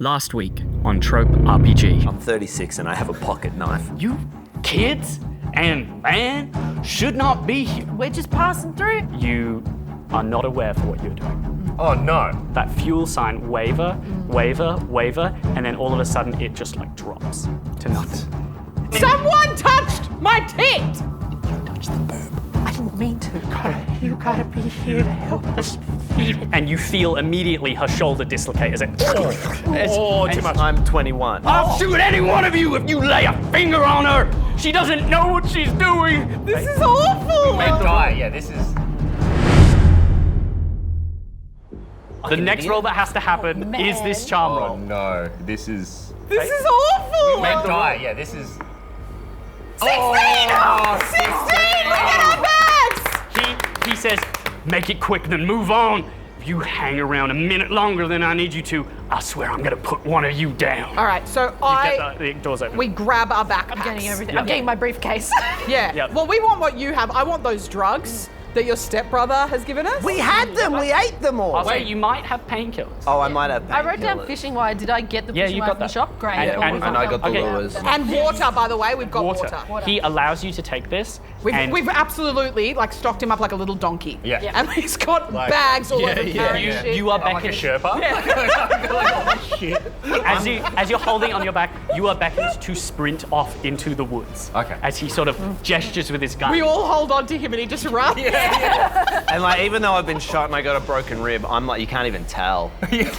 Last week on Trope RPG. I'm 36 and I have a pocket knife. You kids and man should not be here. We're just passing through. You are not aware for what you're doing. Oh no. That fuel sign waver, and then all of a sudden it just like drops to nothing. Someone touched my tit! Touch the boob. I didn't mean to. You gotta be here to help us. And you feel immediately her shoulder dislocate as it. Too much. I'm 21. I'll shoot any one of you if you lay a finger on her. She doesn't know what she's doing. This is awful! We may die, yeah, this is... The next roll that has to happen is this charm Oh roll. no, this is... This is awful! We may die, yeah, this is... 16! 16! We get our bags! He says, make it quick, then move on. If you hang around a minute longer than I need you to, I swear I'm gonna put one of you down. All right, so The door's open. we grab our backpacks. I'm getting everything. Yep. I'm getting my briefcase. Yeah. Yep. Well, we want what you have. I want those drugs that your stepbrother has given us. We had them. We ate them all. I'll say you might have painkillers. Oh, I might have. I wrote down fishing wire. Did I get the Yeah, fishing you wire got from the that. shop? Great. And I got the lures. And water, by the way. We've got water. He allows you to take this. and We've absolutely like stocked him up like a little donkey. Yeah. And he's got Like- bags all over yeah, carrying yeah. shit. You are I'm like a beckoned. Sherpa. As you're holding on your back, you are beckoned to sprint off into the woods. Okay. As he sort of gestures with his gun. We all hold on to him and he just runs. And like, even though I've been shot and I got a broken rib, I'm like, you can't even tell.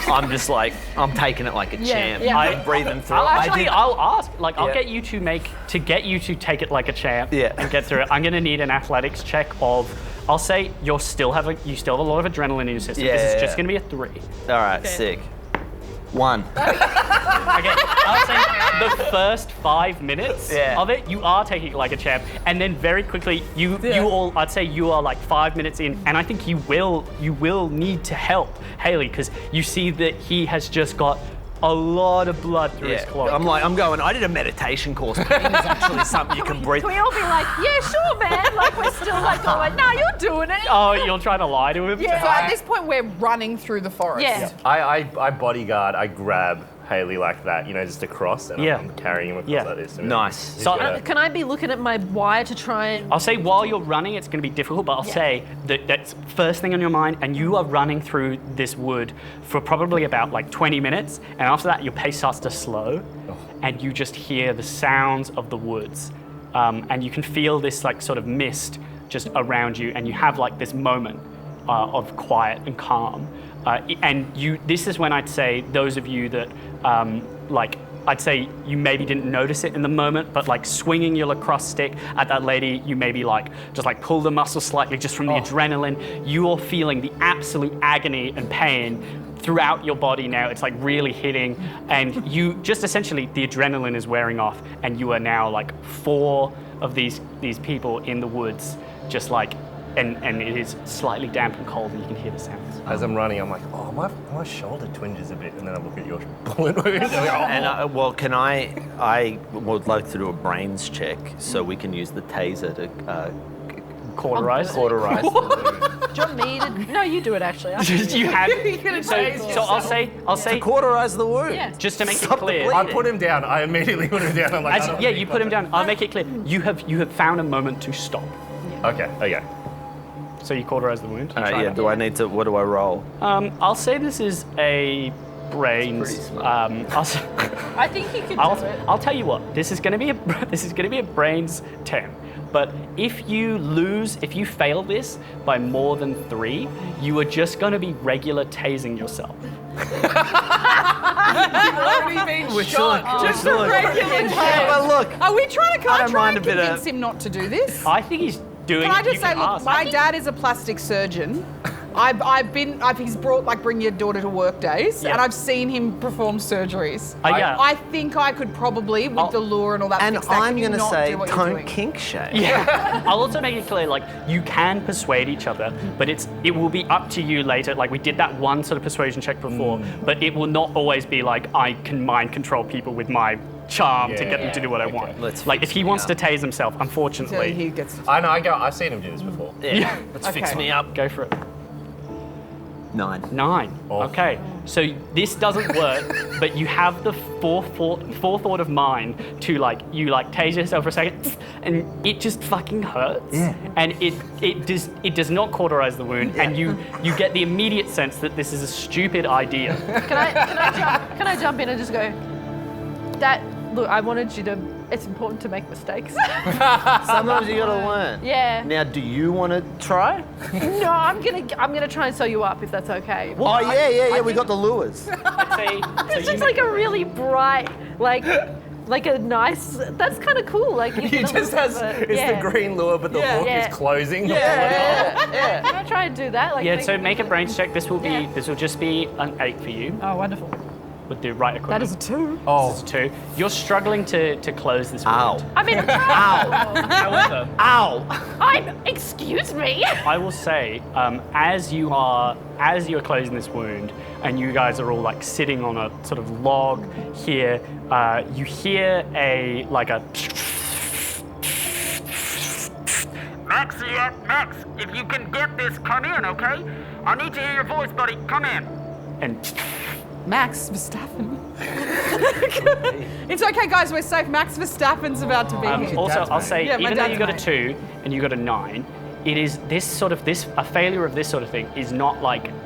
I'm just like, I'm taking it like a champ. yeah. I'm breathing through it. I'll ask. Like, I'll Yeah. get you to get you to take it like a champ. Yeah. And get through it. I'm gonna need an athletics check of. I'll say you still have a lot of adrenaline in your system. Yeah, This is yeah, just yeah. gonna be a 3. All right, sick. 1. Okay, I'll say the first 5 minutes Yeah. of it, you are taking it like a champ, and then very quickly, you all, I'd say you are like 5 minutes in, and I think you will need to help Haley because you see that he has just got a lot of blood through his cloak. I'm going, I did a meditation course. Pain is actually something you can breathe. Can we all be like, yeah, sure, man? Like, we're still like, going, no, you're doing it. Oh, you're trying to lie to him? So at this point, we're running through the forest. Yeah. I bodyguard, I grab Haley like that, you know, just across, and Yeah. I'm carrying him across Yeah. like this. And Nice. he's So- gonna- Can I be looking at my wire to try and... I'll say while you're running, it's going to be difficult, but I'll say that that's first thing on your mind, and you are running through this wood for probably about like 20 minutes, and after that, your pace starts to slow, and you just hear the sounds of the woods, and you can feel this like sort of mist just around you, and you have like this moment of quiet and calm, and this is when I'd say those of you that I'd say you maybe didn't notice it in the moment, but like swinging your lacrosse stick at that lady, you maybe like just like pull the muscle slightly just from the adrenaline. You are feeling the absolute agony and pain throughout your body now. It's like really hitting, and you just essentially the adrenaline is wearing off, and you are now like 4 of these people in the woods, just like. And it is slightly damp and cold, and you can hear the sounds. As I'm running, I'm like, oh, my shoulder twinges a bit, and then I look at your bullet wound. And well, can I would like to do a brains check so we can use the taser to Cauterize. cauterize the wound. Do you want me to... No, you do it, actually. You had. So I'll say Cauterize the wound. Yeah. just to make it Stop the clear. I put him down. I immediately put him down. I'm like, I don't Yeah, need you put him contact. down. I'll make it clear. You have found a moment to stop. Okay. So you cauterize the wound. You try Yeah. that. Do I need to? What do I roll? I'll say this is a brains. That's pretty smart. I think you can do it. I'll tell you what. This is going to be a brains 10. But if you fail this by more than 3, you are just going to be regular tasing yourself. Just a regular Yeah, but look, Are we trying to I don't try mind and a bit of- convince him not to do this? I think he's doing. Can I it. just You say, can look, ask. my dad is a plastic surgeon. He's brought like bring your daughter to work days, Yeah. and I've seen him perform surgeries. Yeah. I think I could probably, with the lure and all that, and fix that. I'm Can you going to not say, do what you're don't doing? kink shame. Yeah. I'll also make it clear, like, you can persuade each other, but it will be up to you later. Like, we did that one sort of persuasion check before, but it will not always be like, I can mind control people with my charm to get them to do what I want. Let's like, fix if he me wants up. to tase himself, So unfortunately, he gets. I know. I've seen him do this before. Yeah. Let's fix Okay. me up. go for it. 9. 9. Oh. Okay, so this doesn't work, but you have the forethought of mind to you tase yourself for a second, and it just fucking hurts. Yeah. And it does not cauterize the wound, and you get the immediate sense that this is a stupid idea. Can I jump in and just go? Look, I wanted you to. It's important to make mistakes. Sometimes you gotta learn. Yeah. Now, do you want to try? No, I'm gonna try and sew you up if that's okay. Oh yeah. We got the lures. Let's say, It's just like a really bright, like a nice. That's kind of cool. Like He just has, it's the green lure, but the hook Yeah. is closing. Yeah. Can I try and do that? Like, so make a brains check. This will just be an 8 for you Oh, wonderful. with the right equipment. That is a 2. Oh, This is 2. You're struggling to close this wound. Ow. I mean, However, excuse me. I will say, as you're closing this wound, and you guys are all sitting on a sort of log here, you hear a. Max, yeah, Max, if you can get this, come in, okay? I need to hear your voice, buddy. Come in. And Max Verstappen. It's okay, guys. We're safe. Max Verstappen's about to be here. also, I'll say, Yeah, my even though you dad's got a mate. 2 and you got a 9, it is a failure of this sort of thing is not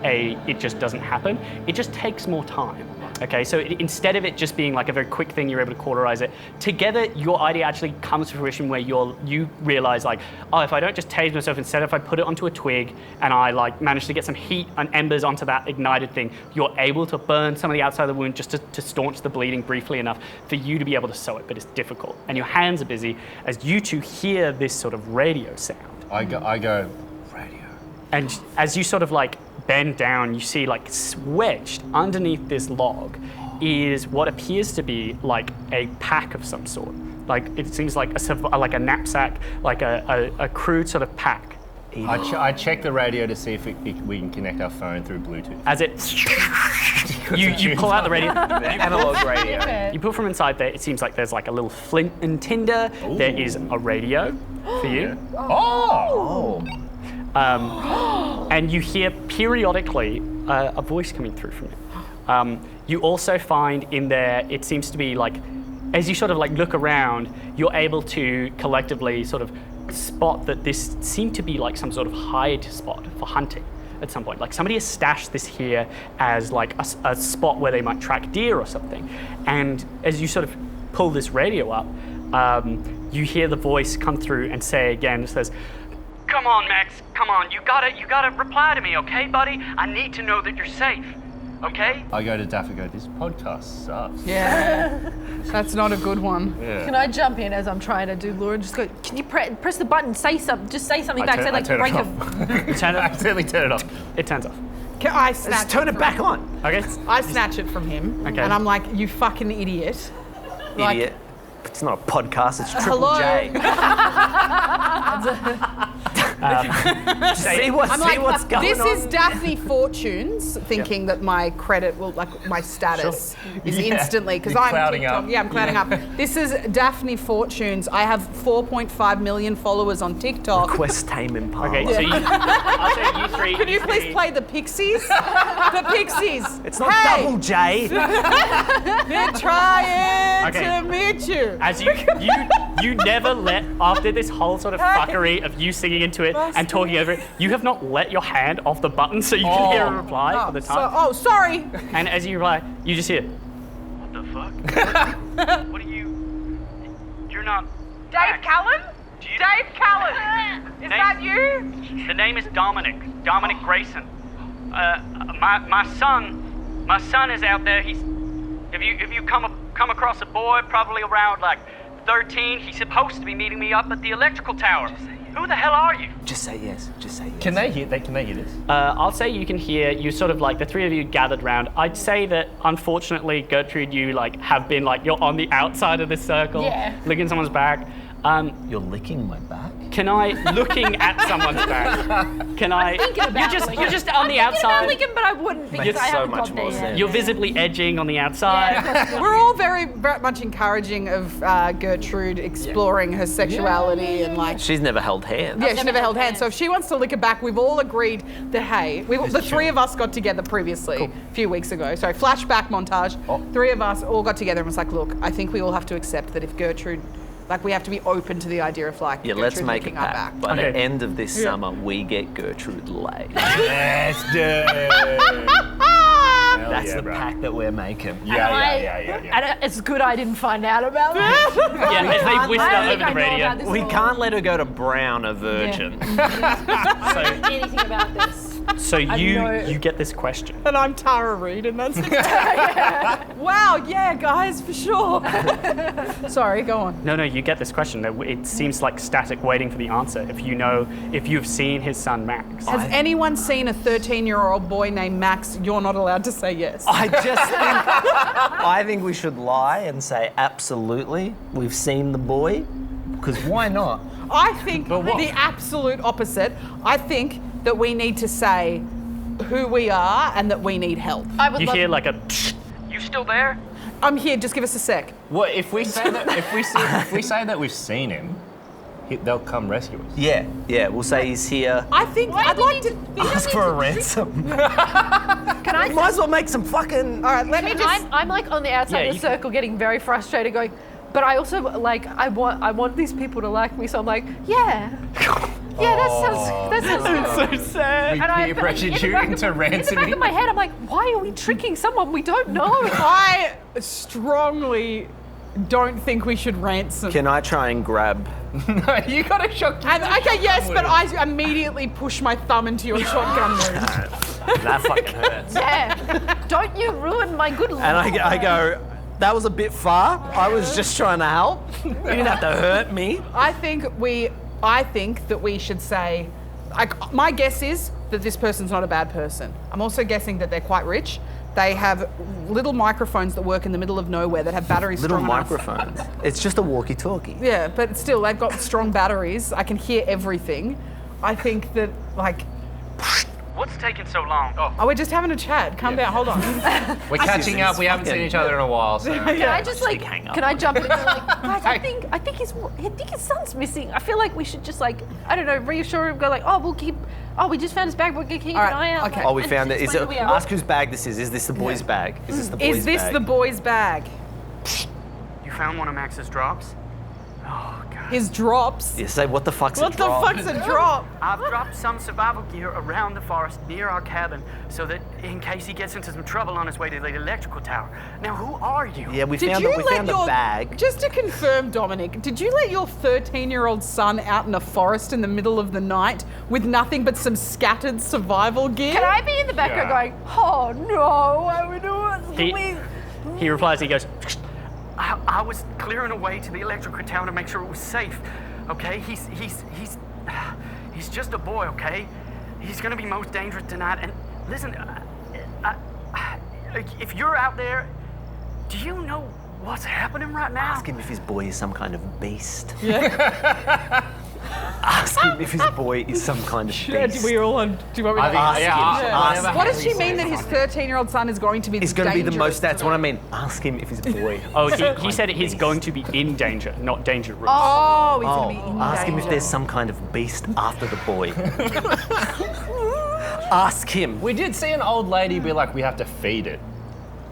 it just doesn't happen. It just takes more time. Okay, so instead of it just being a very quick thing, you're able to cauterize it. Together, your idea actually comes to fruition where you realize if I don't just tase myself, instead if I put it onto a twig and I manage to get some heat and embers onto that ignited thing, you're able to burn some of the outside of the wound just to staunch the bleeding briefly enough for you to be able to sew it, but it's difficult. And your hands are busy as you two hear this sort of radio sound. I go, radio. And as you sort of bend down, you see wedged underneath this log is what appears to be a pack of some sort. It seems like a knapsack, a crude sort of pack. I check the radio to see if we can connect our phone through Bluetooth. As it, you pull out the radio. Analog radio. You pull from inside there. It seems like there's a little flint and tinder. Ooh. There is a radio for you. Oh! And you hear periodically a voice coming through from it. You also find in there, it seems to be as you sort of look around, you're able to collectively sort of spot that this seemed to be some sort of hide spot for hunting at some point. Somebody has stashed this here as a spot where they might track deer or something. And as you sort of pull this radio up, you hear the voice come through and say again, it says, Come on, Max. Come on. You gotta reply to me, okay, buddy? I need to know that you're safe. Okay? I go to Daphne, this podcast sucks. Yeah. That's not a good one. Yeah. Can I jump in as I'm trying to do lure and just go? Can you press the button? Say something. Just say something back. Say break a. turn I it, accidentally turn it off. it turns off. I snatch Let's turn it back on. Okay? I snatch it from him, Okay. and I'm like, "You fucking idiot!" Idiot. It's not a podcast, it's Triple Hello? J. See what's going this on. is Daphne Fortunes, thinking that my credit will, my status is Yeah. instantly, because You're I'm clouding TikTok. up. Yeah, I'm clouding up. This is Daphne Fortunes. I have 4.5 million followers on TikTok. Quest Tame Impala. Okay, so I'll say you three. Can you please play the Pixies? The Pixies. It's not Hey, Double J. they're trying Okay. to meet you. As you never let, after this whole sort of fuckery of you singing into it and talking over it, you have not let your hand off the button so you can hear a reply for the time. Sorry. And as you reply, you just hear, what the fuck? What are you? You're not. Dave Callan? Dave Callan. Is that you? The name is Dominic Grayson. My son is out there. If you come across a boy, probably around 13, he's supposed to be meeting me up at the electrical tower. Who the hell are you? Just say yes. Just say yes. Can they hear this? I'll say you can hear, you sort of the three of you gathered round. I'd say that unfortunately, Gertrude, you have been you're on the outside of this circle, Yeah. looking someone's back. You're licking my back? Can I, looking at someone's back, can I, you're just on the outside. But I wouldn't because Makes I so haven't much got more there sense. yet. You're visibly edging on the outside. We're all very much encouraging of Gertrude exploring her sexuality and like. She's never held hands. Yeah, she never held hands. So if she wants to lick her back, we've all agreed that, hey, the three of us got together previously a few weeks ago. Sorry, flashback montage. Three of us all got together and was like, look, I think we all have to accept that if Gertrude, like, we have to be open to the idea of like, Yeah, let's Gertrude make a licking our pact. back. By the Okay. end of this summer, we get Gertrude laid. Yes, dude. That's yeah, the bro. pact that we're making. Yeah. And it's good I didn't find out about that. Yeah, as they whisper I over think the I know radio. about this We all. can't let her go to Brown, a virgin. Anything about this. So know- you get this question. And I'm Tara Reid, and that's wow, yeah, guys, for sure. Sorry, go on. No, you get this question. It seems like static waiting for the answer. If you've seen his son Max. Has anyone seen a 13-year-old boy named Max? You're not allowed to say yes. I think we should lie and say absolutely. We've seen the boy, because why not? I think the absolute opposite. I think that we need to say who we are and that we need help. I would You love hear like a You still there? I'm here, just give us a sec. What if we say that? If we say that we've seen him, they'll come rescue us. Yeah, we'll say he's here. I think I'd like to. Ask for a ransom. Can I Might as well make some fucking. All right, let me just. I'm like on the outside Yeah, of the you can- circle getting very frustrated going, but I also like I want these people to like me, so I'm like, yeah. Yeah, that sounds good. so sad. We And I- peer but pressured in the you back of- into In the back ransoming. of my head, I'm like, why are we tricking someone we don't know? I strongly don't think we should ransom. Can I try and grab? No, you got a shock. And, okay, yes, but I immediately push my thumb into your shotgun wound. That fucking hurts. Yeah. Don't you ruin my good luck. And I go, that was a bit far. I was just trying to help. You didn't have to hurt me. I think that we should say, like, my guess is that this person's not a bad person. I'm also guessing that they're quite rich. They have little microphones that work in the middle of nowhere that have batteries Little strong enough. microphones. It's just a walkie-talkie. Yeah, but still, they've got strong batteries. I can hear everything. I think that, like, What's taking so long? oh, we're just having a chat. Calm down, hold on. We're catching up. We haven't seen each other in a while. So. Can I just like? hang up Can I jump in and go like, guys? I think his son's missing. I feel like we should just like, I don't know, reassure him. Go like, oh, we'll keep. Oh, we just found his bag. We're gonna keep All right, an eye out. okay. like, Oh, we and found it. just Is it? explain who we are. Ask whose bag this is. Is this the boy's bag? Is this the boy's Is this bag? the boy's bag? You found one of Max's drops? Oh, God. His drops? Yeah, say what the fuck's What a the drop? fuck's a drop? I've dropped some survival gear around the forest near our cabin so that in case he gets into some trouble on his way to the electrical tower. Now, who are you? Yeah, we Did found you the, we let found your the bag. Just to confirm, Dominic, did you let your 13-year-old son out in a forest in the middle of the night with nothing but some scattered survival gear? Can I be in the background going, oh no, I would do it. He replies. He goes. I was clearing a way to the electrical tower to make sure it was safe. Okay, he's just a boy. Okay, he's gonna be most dangerous tonight. And listen, if you're out there, do you know what's happening right now? Ask him if his boy is some kind of beast. Yeah. Ask him if his boy is some kind of beast. We all on. Do you want me to I think, Ask him. What does she mean that his 13-year-old son is going to be? He's going to be the dangerous most. That's what I mean. Ask him if his boy. Oh, he said he's going to be in danger, not dangerous. Oh, he's going to be in Ask him if danger. there's some kind of beast after the boy. Ask him. We did see an old lady be like, we have to feed it,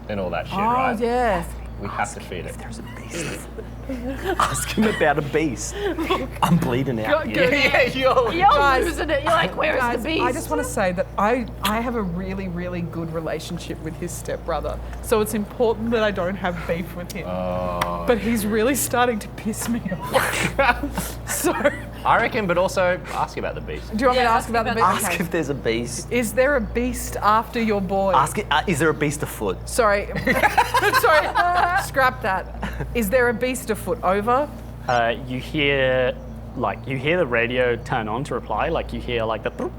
and all that shit, right? Oh, yeah. We have to feed it. There's a beast. Ask him about a beast. I'm bleeding out. Go- here. go- You're Guys, losing it. You're like, where is Guys, the beast? I just want to say that I have a really, really good relationship with his stepbrother. So it's important that I don't have beef with him. But he's really starting to piss me off. So, do I reckon, but also ask about the beast. you want me to Yeah, ask about the ask beast? Ask Okay. if there's a beast. Is there a beast after your boy? Ask it. Is there a beast afoot? Sorry. Sorry. Scrap that. Is there a beast afoot? Over? You hear the radio turn on to reply. Like you hear like the.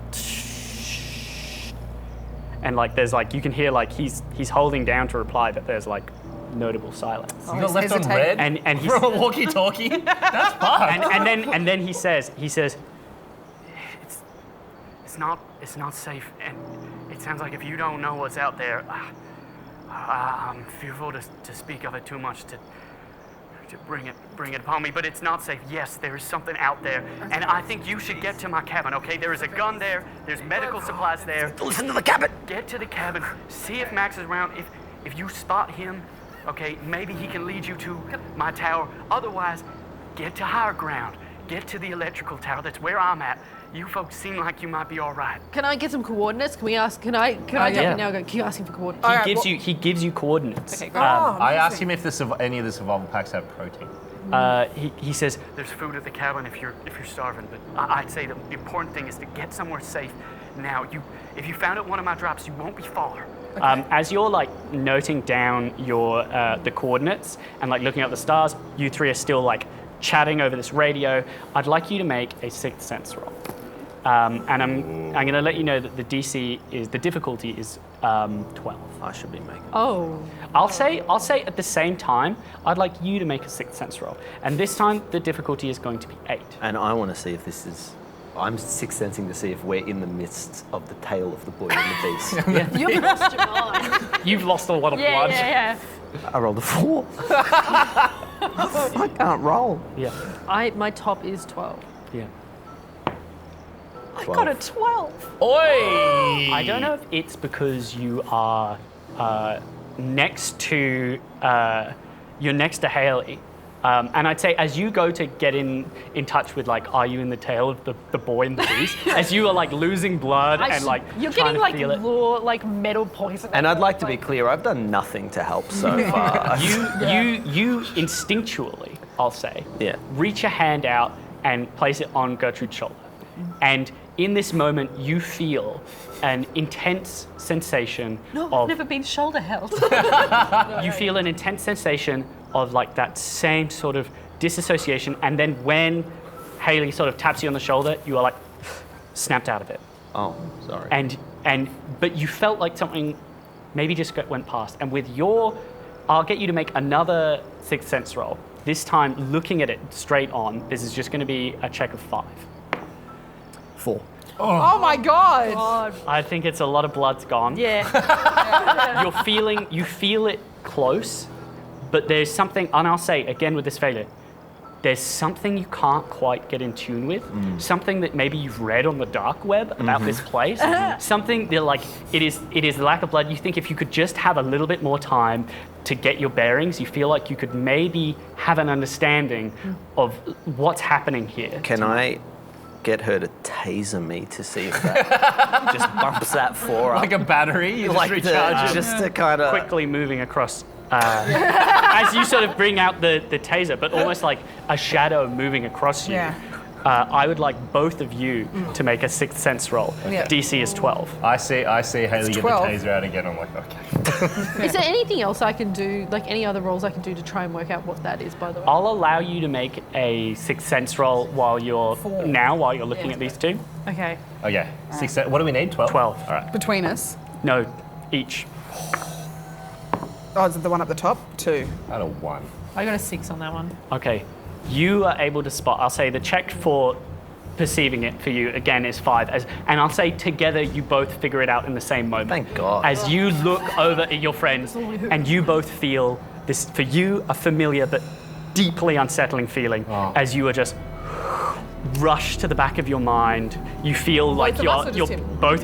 And like there's like you can hear like he's holding down to reply, but there's like notable silence. You got left on red And he's, from a walkie-talkie? That's fun. and then he says, It's not safe, and it sounds like if you don't know what's out there, I'm fearful to speak of it too much to bring it upon me, but it's not safe. Yes, there is something out there, and I think you should get to my cabin, okay? There is a gun there, there's medical supplies there. Listen to the cabin. Get to the cabin, see if Max is around. If you spot him, okay, maybe he can lead you to my tower. Otherwise, get to higher ground. Get to the electrical tower. That's where I'm at. You folks seem like you might be all right. Can I get some coordinates? Can we ask? Can I jump in now? And go. Can you ask him for coordinates? he gives you coordinates. Okay, great. I asked him if any of the survival packs have protein. He says, There's food at the cabin if you're starving, but I'd say the important thing is to get somewhere safe. Now, if you found at one of my drops, you won't be far. as you're like noting down your the coordinates and like looking at the stars, you three are still like chatting over this radio. I'd like you to make a sixth sense roll. And I'm going to let you know that the difficulty is 12. I should be making. Oh. I'll say at the same time, I'd like you to make a sixth sense roll. And this time the difficulty is going to be 8. And I want to see if this is. I'm sixth sensing to see if we're in the midst of the tale of the boy and the beast. You've lost your mind. You've lost a lot of blood. Yeah. I rolled a 4. I can't roll. Yeah. My top is 12. Yeah. I got a 12. Oi! I don't know if it's because you are next to you're next to Haley, and I'd say as you go to get in touch with like, are you in the tail of the boy and the beast? As you are like losing blood and like you're trying getting to feel it. like metal poison. And I'd like to be clear, I've done nothing to help so far. You instinctually, I'll say, reach a hand out and place it on Gertrude's shoulder, and in this moment, you feel an intense sensation of... I've never been shoulder held. You feel an intense sensation of like that same sort of disassociation, and then when Haley sort of taps you on the shoulder, you are like snapped out of it. Oh, sorry. But you felt like something maybe just went past, and with your... I'll get you to make another sixth sense roll. This time, looking at it straight on, this is just going to be a check of 5. 4. Oh my God. I think it's a lot of blood's gone. Yeah. You feel it close, but there's something, and I'll say again with this failure, there's something you can't quite get in tune with, something that maybe you've read on the dark web about this place, something that like, it is lack of blood. You think if you could just have a little bit more time to get your bearings, you feel like you could maybe have an understanding of what's happening here. Can I get her to taser me to see if that just bumps that 4 up? Like a battery, you Like just recharge it. just to kind of... Quickly moving across as you sort of bring out the taser, but almost like a shadow moving across you. Yeah. I would like both of you to make a sixth sense roll. Yeah. DC is 12. I see Haley get the 12. taser out again. I'm like, okay. Is there anything else I can do, like any other rolls I can do to try and work out what that is, by the way? I'll allow you to make a sixth sense roll while you're looking at these two. Okay. Okay. What do we need? 12? 12. All right. Between us. No, each. Oh, is it the one up the top? 2. I got a 1. I got a 6 on that one. Okay. You are able to spot, I'll say the check for perceiving it for you, again, is 5. And I'll say together you both figure it out in the same moment. Thank God. As you look over at your friends and you both feel this, for you, a familiar but deeply unsettling feeling as you are just rushed to the back of your mind. You feel like both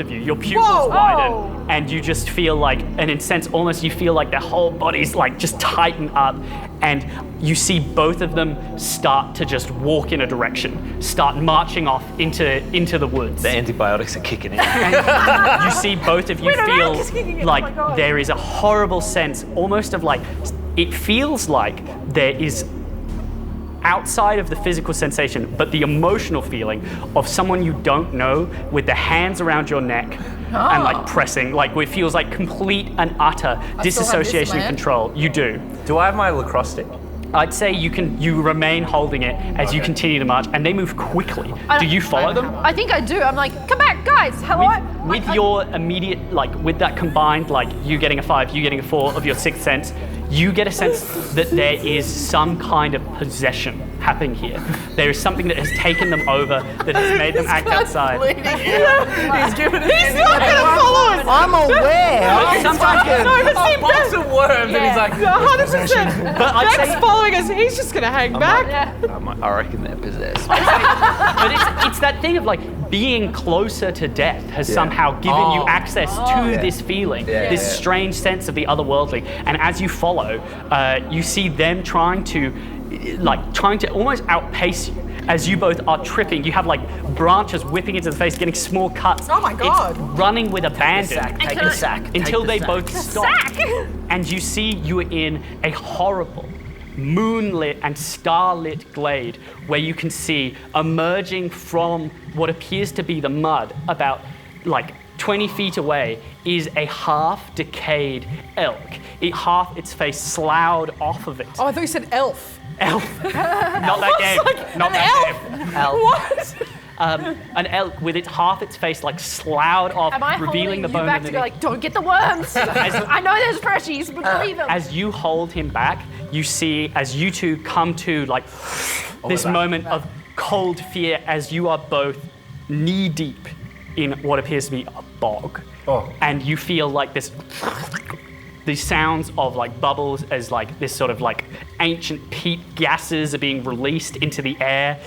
of you, your pupils widen and you just feel like an intense, almost you feel like their whole bodies like just tighten up, and you see both of them start to just walk in a direction, start marching off into the woods. The antibiotics are kicking in. And you see both of you feel like there is a horrible sense, almost of like, it feels like there is outside of the physical sensation, but the emotional feeling of someone you don't know with their hands around your neck and like pressing, like it feels like complete and utter disassociation and control. You do. Do I have my lacrosse stick? I'd say you remain holding it as you continue to march, and they move quickly. Do you follow them? I think I do. I'm like, come back, guys. Hello. With your immediate, like with that combined, like you getting a 5, you getting a 4 of your sixth sense, you get a sense that there is some kind of possession happening here. There is something that has taken them over, that has made them act outside. He's not going to follow us. I'm aware. Sometimes A box of worms, and he's like, 100%. But I'd Beck's say, following us. He's just going to hang back. I reckon they're possessed. but it's that thing of like being closer to death has somehow given you access to this feeling, this strange sense of the otherworldly. And as you follow, you see them trying to almost outpace you as you both are tripping. You have like branches whipping into the face, getting small cuts. Oh my God. It's running with abandon. Take the sack. Until they both stop. And you see you are in a horrible, moonlit and starlit glade where you can see emerging from what appears to be the mud about like 20 feet away is a half-decayed elk. Half its face sloughed off of it. Oh, I thought you said elf. Elf. Not that game. Not that game. Elf. What? An elk with half its face like sloughed off, Am I revealing holding the you bone back to go underneath. like, don't get the worms? I know there's freshies, but leave them. As you hold him back, you see as you two come to like this moment of cold fear as you are both knee deep in what appears to be a bog. And you feel like these sounds of like bubbles as like this sort of like ancient peat gases are being released into the air.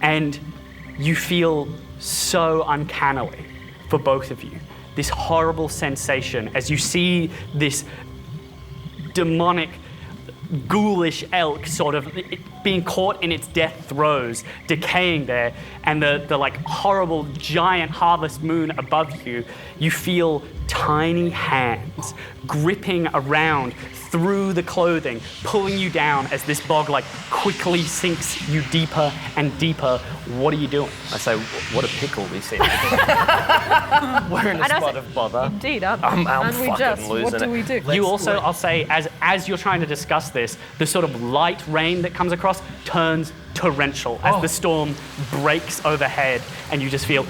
And you feel so uncannily for both of you. This horrible sensation as you see this demonic, ghoulish elk sort of being caught in its death throes, decaying there, and the like horrible giant harvest moon above you. You feel tiny hands gripping around through the clothing, pulling you down as this bog like quickly sinks you deeper and deeper. What are you doing? I say, what a pickle we seem. We're in a spot of bother. Indeed, I'm and we fucking just, losing what do we do? You also, I'll say, as you're trying to discuss this, the sort of light rain that comes across turns torrential as the storm breaks overhead, and you just feel.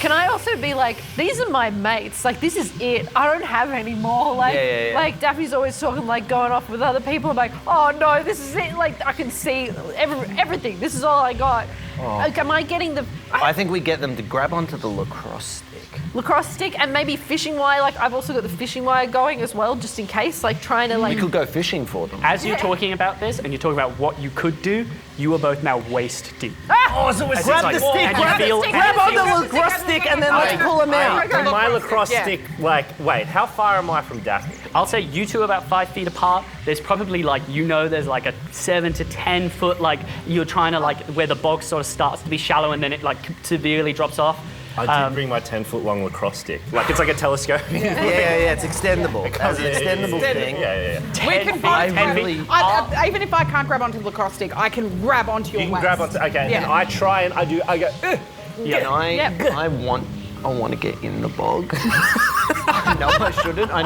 Can I also be like, these are my mates. Like, this is it. I don't have any more. Like, like Daphne's always talking like going off with other people. I'm like, oh no, this is it. Like, I can see everything. This is all I got. Like, am I getting the? I think we get them to grab onto the lacrosse stick. Lacrosse stick and maybe fishing wire. Like, I've also got the fishing wire going as well, just in case. Like, trying to like. We could go fishing for them. As you're talking about this and you're talking about what you could do, you are both now waist deep. Oh, so it's Grab like, the stick, and you feel- grab on the lacrosse stick, and then let's pull them out. my lacrosse stick, like, wait, how far am I from Daphne? I'll say you two are about 5 feet apart. There's probably like, there's like a 7 to 10 foot, like you're trying to like where the bog sort of starts to be shallow and then it like severely drops off. I did bring my 10-foot long lacrosse stick. Like, it's like a telescope. Yeah, it's extendable. As an extendable thing. Yeah. We can both even if I can't grab onto the lacrosse stick, I can grab onto your You can waist. grab onto, okay, Yeah. and I try and I go, And I want to get in the bog. I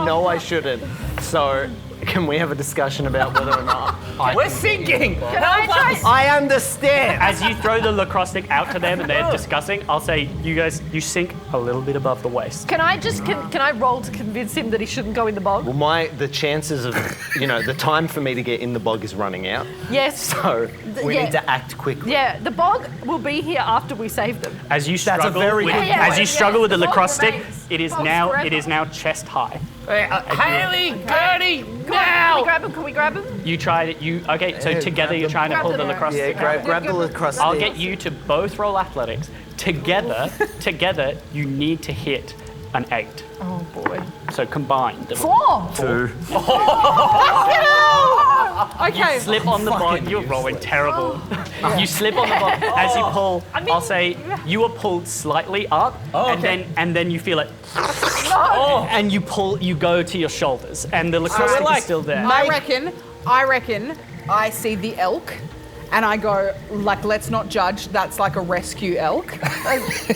know I shouldn't. So can we have a discussion about whether or not we're sinking! Can I try? I understand. As you throw the lacrosse stick out to them and they're discussing, I'll say you sink a little bit above the waist. Can I just can I roll to convince him that he shouldn't go in the bog? Well, the chances of, the time for me to get in the bog is running out. Yes. So we need to act quickly. Yeah, the bog will be here after we save them. As you struggle, very with, good as you struggle with the The bog lacrosse stick, remains. it is Bog's now forever. chest high. Haley, Gertie, Can now! we grab him? You tried it. Okay. So together you're trying to pull the lacrosse Yeah, stick out. grab the lacrosse stick. I'll get you to both roll athletics. Together, you need to hit an 8. Oh boy. So combined. 4. 2. Okay. Slip on the bog. You're rolling terrible. You slip on the bog as you pull. I'll say you are pulled slightly up, and then you feel it. And you pull. You go to your shoulders, and the lacrosse stick is still there. I reckon I see the elk and I go, like, let's not judge, that's like a rescue elk.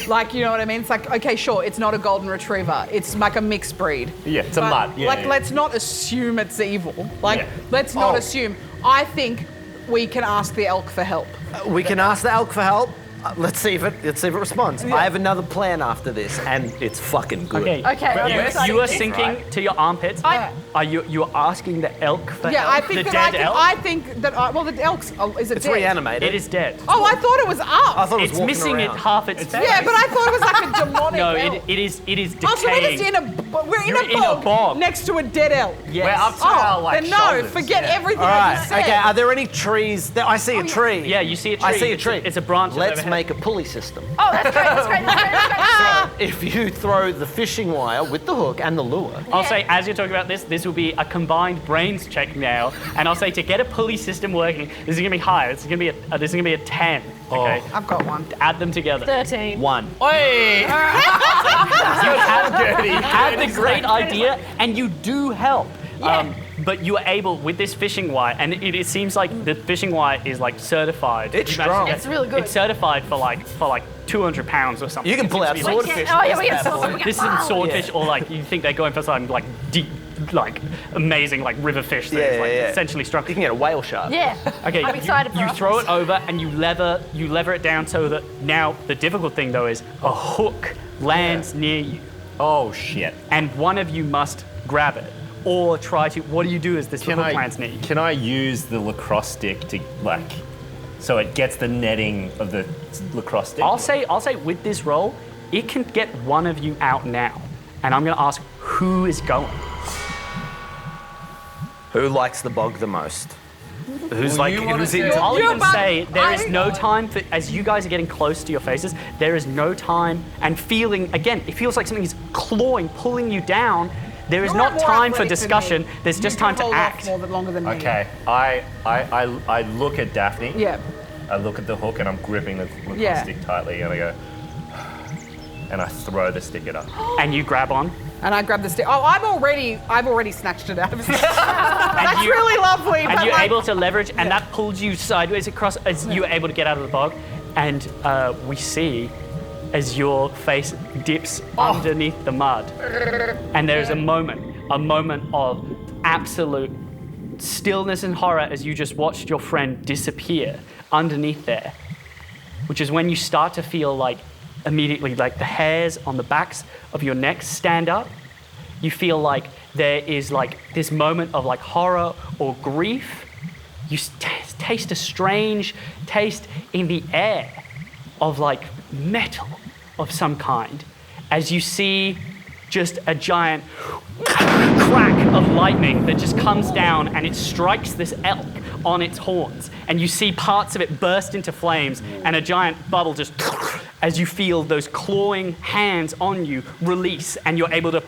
Like, you know what I mean? It's like, okay, sure, it's not a golden retriever. It's like a mixed breed. Yeah, it's a But, mutt. Yeah, let's not assume it's evil. Like, Yeah. let's not assume. I think we can ask the elk for help. We can ask the elk for help. Let's see if it responds. I have another plan after this, and it's fucking good. Okay. Okay. You are sinking to your armpits. you're asking the elk for Yeah, help? I think the that dead elk? I think that well, the elk's is it It's dead? reanimated. It is dead. Oh, I thought it was up. I thought it was It's walking missing around. half its face. Yeah, but I thought it was like a demonic No, elk. it is decaying. Oh, so we're just in a bog next to a dead elk. Yes. We're up to Oh, our like then no, shoulders. forget everything All I right. just said. Okay. Are there any trees? I see a tree. Yeah, you see a tree. I see a tree. It's a branch. Let's overhead. make a pulley system. Oh, that's great. That's great. That's great. That's great. If you throw the fishing wire with the hook and the lure, I'll say, as you're talking about this will be a combined brains check now, and I'll say to get a pulley system working, this is gonna be higher. This is gonna be a 10. Okay. I've got one. Add them together. 13. 1. Oi! You have the great idea, and you do help. But you are able with this fishing wire, and it seems like the fishing wire is like certified. It's You managed to strong. get- It's really good. It's certified for like 200 pounds or something. You can It pull seems out to be like- swordfish. Oh, yeah, we with get that swordfish. pulley. This isn't swordfish, or like you think they're going for something like deep, like amazing, like river fish that is like essentially strong. You can get a whale shark. Yeah. Okay, I'm excited for you us. throw it over and you lever it down so that now the difficult thing though is a hook lands near you, Oh shit. and one of you must grab it or try to. What do you do as this hook lands near you? Can I use the lacrosse stick to like, so it gets the netting of the lacrosse stick? I'll say with this roll, it can get one of you out now, and I'm going to ask who is going. Who likes the bog the most? Who's Well, you wanna who's say- into? I'll You're even about- say there is no I- time for, as you guys are getting close to your faces, there is no time, and feeling, again, it feels like something is clawing, pulling you down. There is You're not more time for athletic than discussion. me. There's You just can time to hold off act. longer than me. Okay, I look at Daphne. Yeah. I look at the hook and I'm gripping the lacrosse Yeah. stick tightly and I go, and I throw the stick at her. And you grab on. And I grab the stick. Oh, I've already snatched it out of his That's you- really lovely. And but you're like, able to leverage, and that pulls you sideways across as you're able to get out of the bog. And we see as your face dips underneath the mud. And there's a moment of absolute stillness and horror as you just watched your friend disappear underneath there, which is when you start to feel like immediately like the hairs on the backs of your neck stand up. You feel like there is like this moment of like horror or grief. You taste a strange taste in the air of like metal of some kind as you see just a giant crack of lightning that just comes down and it strikes this elk on its horns, and you see parts of it burst into flames and a giant bubble just as you feel those clawing hands on you release, and you're able to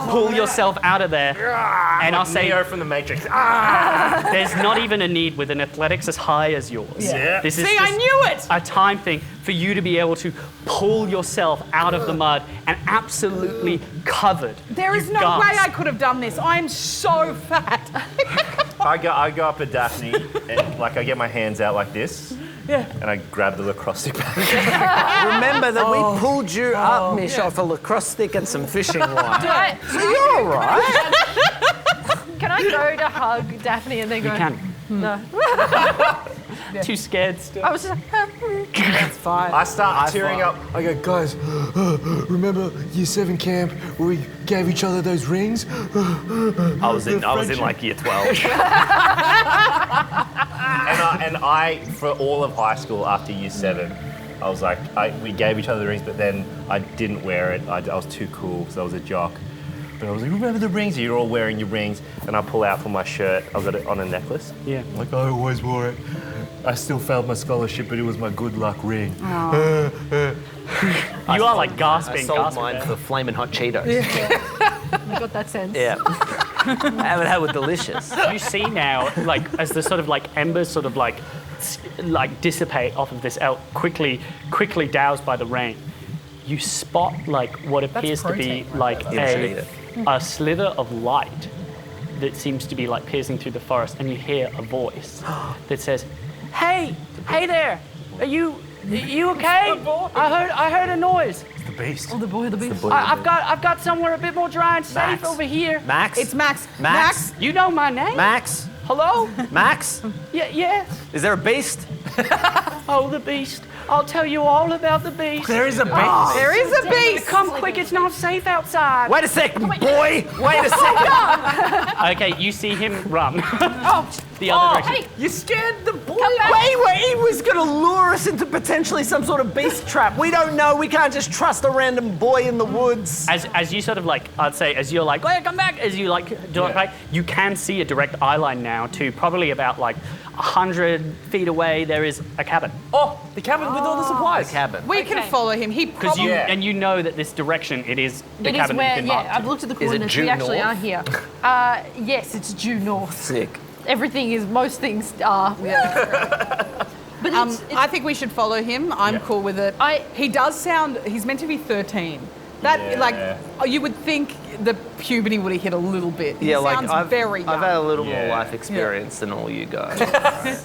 pull yourself out of there. And I'll say Neo from the Matrix. there's not even a need with an athletics as high as yours. Yeah. This is See, I just knew it. a time thing for you to be able to pull yourself out of the mud and absolutely covered. There is You no gasp. way I could have done this. I'm so fat. I go up at Daphne and like I get my hands out like this. Yeah. And I grab the lacrosse stick back. Remember that we pulled you up, Mish, off a lacrosse stick and some fishing wire. So you're all right. Can I go to hug Daphne and then go? You can. No. Too scared still. I was just like, That's fine. I start tearing five. up. I go, guys, remember Year 7 camp where we gave each other those rings? I was in like year 12. And I, for all of high school after Year 7, I was like, we gave each other the rings, but then I didn't wear it. I was too cool because I was a jock. But I was like, remember the rings? You're all wearing your rings. And I pull out from my shirt, I've got it on a necklace. Yeah. Like, I always wore it. I still failed my scholarship, but it was my good luck ring. You are like I gasping, sold gasping mine there. for flaming hot Cheetos. I got that sense. Yeah. I haven't had with delicious. You see now, like as the sort of like embers sort of like dissipate off of this elk, quickly doused by the rain. You spot like what appears to be protein, like You should eat it. a slither of light that seems to be like piercing through the forest, and you hear a voice that says, "Hey there, are you okay? I heard a noise. The beast. Oh, the boy, the beast. I've got somewhere a bit more dry and safe Max. over here. Max? It's Max. Max? You know my name? Max? Hello? Max? Yes. Is there a beast? Oh, the beast. I'll tell you all about the beast. There is a beast. There is a beast. Come quick, it's not safe outside. Wait a second, boy. Wait a second. Okay, you see him run. Oh, The other direction. hey, You scared the boy. Come back. Wait, he was going to lure us into potentially some sort of beast trap. We don't know. We can't just trust a random boy in the woods. As you sort of like, I'd say, as you're like, come back, as you like do it back, you can see a direct eye line now to probably about like 100 feet away. There is a cabin. Oh, the cabin with all the supplies. Cabin. We can follow him. He Because probably. and you know that this direction it is the it is cabin where, that's been marked. I've looked at the coordinates. due We actually north? are here. Yes, it's due north. Sick. Everything is, most things are. But I think we should follow him. I'm cool with it. He does sound. He's meant to be 13. That like you would think the puberty would have hit a little bit. He sounds very young. I've had a little more life experience than all you guys.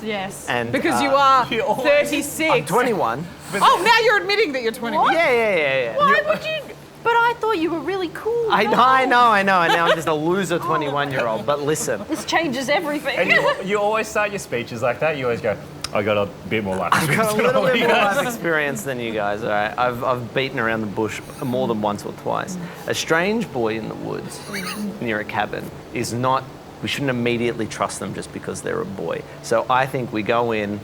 yes. And because you are you always- 36. I'm 21. Oh, now you're admitting that you're 21. Yeah. Why would you? But I thought you were really cool. I know. And now I'm just a loser 21-year-old. But listen, This changes everything. And you always start your speeches like that. You always go, I got a bit more life. I've got a little bit more life experience than you guys. All right, I've beaten around the bush more than once or twice. A strange boy in the woods near a cabin is not. We shouldn't immediately trust them just because they're a boy. So I think we go in.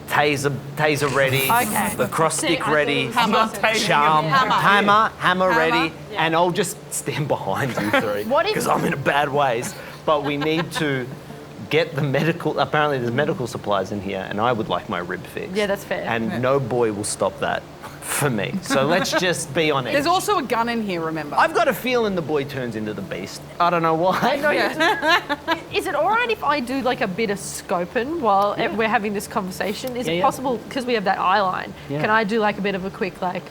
Taser ready, Okay. the cross stick ready, Hammer. charm, hammer Hammer. ready, and I'll just stand behind you three What if- because I'm in a bad ways. But we need to get the medical. Apparently, there's medical supplies in here, and I would like my rib fixed. Yeah, that's fair. And no boy will stop that for me. So let's just be on it. There's also a gun in here. Remember. I've got a feeling the boy turns into the beast. I don't know why. Is it all right if I do like a bit of scoping while we're having this conversation? Is it possible, because we have that eye line, can I do like a bit of a quick like,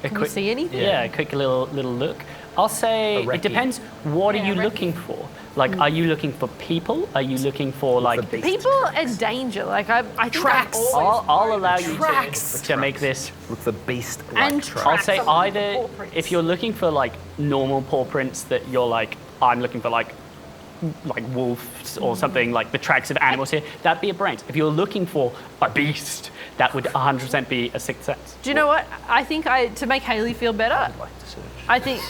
can you see anything? Yeah, a quick little look. I'll say recce. it depends. What are you recce. looking for? Like, are you looking for people? Are you looking for like? People and danger, like I think Tracks. I'm always I'll allow you Tracks. to make this. Look for beast. And I'll say Tracks. either Paw prints. if you're looking for like normal paw prints that you're like, I'm looking for like wolves or something, like the tracks of animals here, that'd be a brains. If you're looking for a beast, that would 100% be a sixth sense. Do you know what? I think to make Haley feel better, I think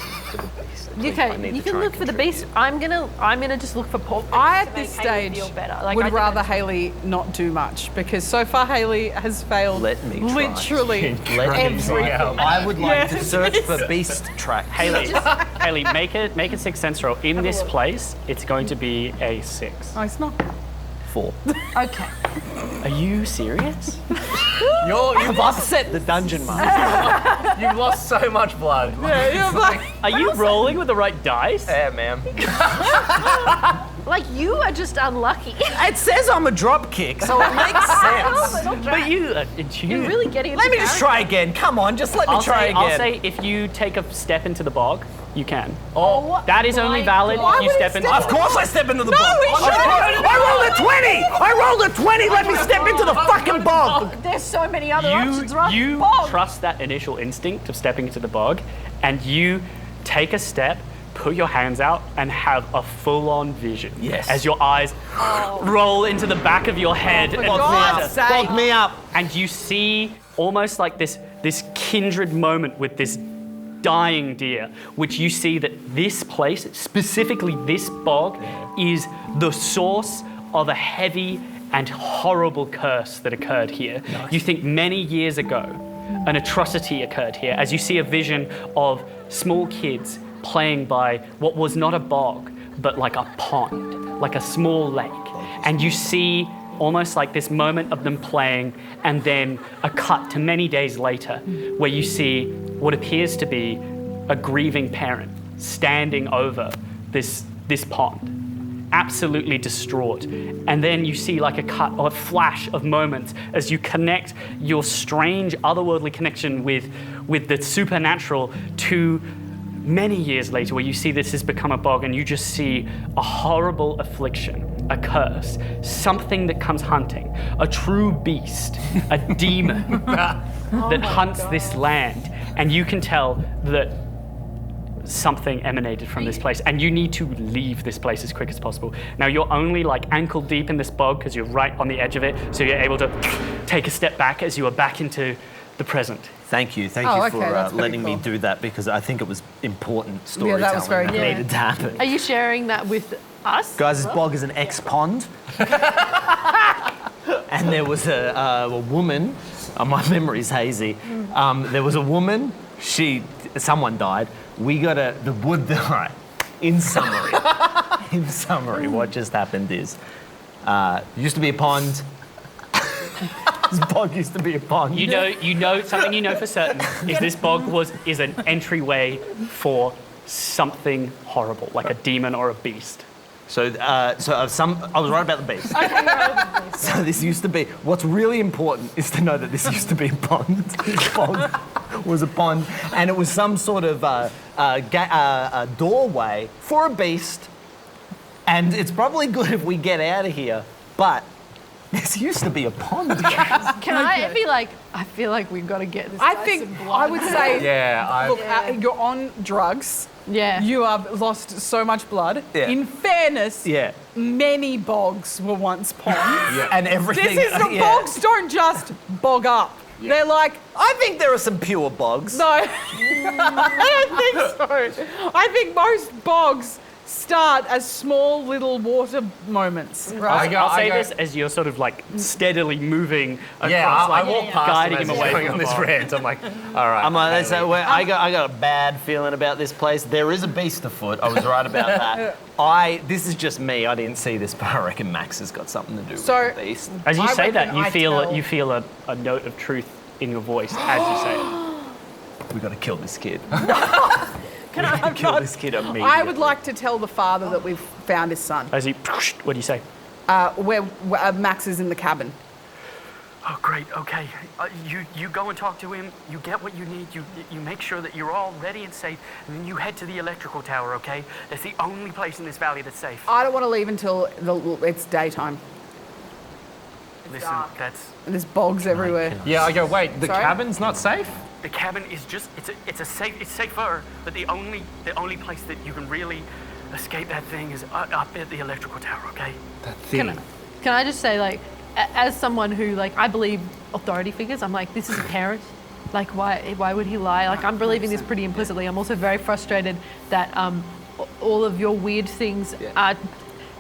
you can look for the beast. I'm gonna just look for paw prints. I to at this make Haley stage feel better. Like, I would think rather that's- Haley not do much because so far Haley has failed Let me try. literally Let me everything. I would like to search for beast tracks. Haley, make a sixth sense roll. In this place, it's going to be a 6. Oh, it's not. 4. Okay. Are you serious? You've upset the dungeon master. You've lost so much blood. Are you rolling with the right dice? Yeah, ma'am. Like you are just unlucky. It says I'm a drop kick, so it makes sense. But You're really getting into Let me just try again. Come on, just let me try again. I'll say if you take a step into the bog, you can. Oh, That is only valid if you step into. Of course I step into the bog. I rolled a 20! I rolled a 20! Let me step into the fucking bog! There's so many other options, right? You Bog. trust that initial instinct of stepping into the bog, and you take a step, put your hands out, and have a full-on vision. Yes. As your eyes roll into the back of your head, God's sake. Bog me up. and you see almost like this kindred moment with this dying deer, which you see that this place, specifically this bog, is the source of a heavy and horrible curse that occurred here. You think many years ago, an atrocity occurred here, as you see a vision of small kids playing by what was not a bog, but like a pond, like a small lake. And you see almost like this moment of them playing, and then a cut to many days later where you see what appears to be a grieving parent standing over this pond, absolutely distraught. And then you see like a cut or a flash of moments as you connect your strange otherworldly connection with the supernatural to many years later, where you see this has become a bog, and you just see a horrible affliction, a curse, something that comes hunting, a true beast, a demon that hunts this land. And you can tell that something emanated from this place, and you need to leave this place as quick as possible. Now, you're only like ankle deep in this bog because you're right on the edge of it, so you're able to take a step back as you are back into the present. Thank you Oh, for okay, that's pretty letting me cool. do that because I think it was important Yeah, storytelling that was very that good. needed to happen. Are you sharing that with us? Guys, this bog is an ex-pond. And there was a woman, my memory's hazy. There was a woman, someone died. The wood died. In summary, what just happened is, used to be a pond. This bog used to be a pond. You know something you know for certain is this bog is an entryway for something horrible, like a demon or a beast. So I was right about the beast. So this used to be. What's really important is to know that this used to be a pond. This bog was a pond, and it was some sort of a doorway for a beast. And it's probably good if we get out of here, but this used to be a pond. Can I be like, I feel like we've got to get this. I guy think some blood. I would say, Yeah, look, you're on drugs. Yeah. You have lost so much blood. Yeah. In fairness, Yeah. many bogs were once ponds. And everything. This is the yeah. bogs don't just bog up. They're like, I think there are some pure bogs. no, I don't think so. I think most bogs start as small little water moments, right? I'll say this as you're sort of like steadily moving across, Yeah, I like walk past guiding him him as away he's going from on the this bog. rant. I'm like, all right. I'm like, okay, so I got a bad feeling about this place. There is a beast afoot. I was right about that. This is just me. I didn't see this, but I reckon Max has got something to do So- with the beast. As you I say that, reckon I tell- you feel a note of truth in your voice as you say it. We got to kill this kid. Can I Kill this kid immediately. I would like to tell the father that we've found his son. As he, what do you say? Where Max is in the cabin. Oh, great. Okay. You go and talk to him. You get what you need. You make sure that you're all ready and safe, and then you head to the electrical tower. Okay? That's the only place in this valley that's safe. I don't want to leave until it's daytime. Listen, that's And there's bogs everywhere. Yeah, I go, wait, the Sorry? cabin's not safe? the cabin is just it's safer, but the only place that you can really escape that thing is up at the electrical tower. Okay? That thing. Can I just say, like, as someone who, like, I believe authority figures, I'm like, this is a parent. Like, why would he lie? Like, I'm believing this pretty implicitly. I'm also very frustrated that all of your weird things are.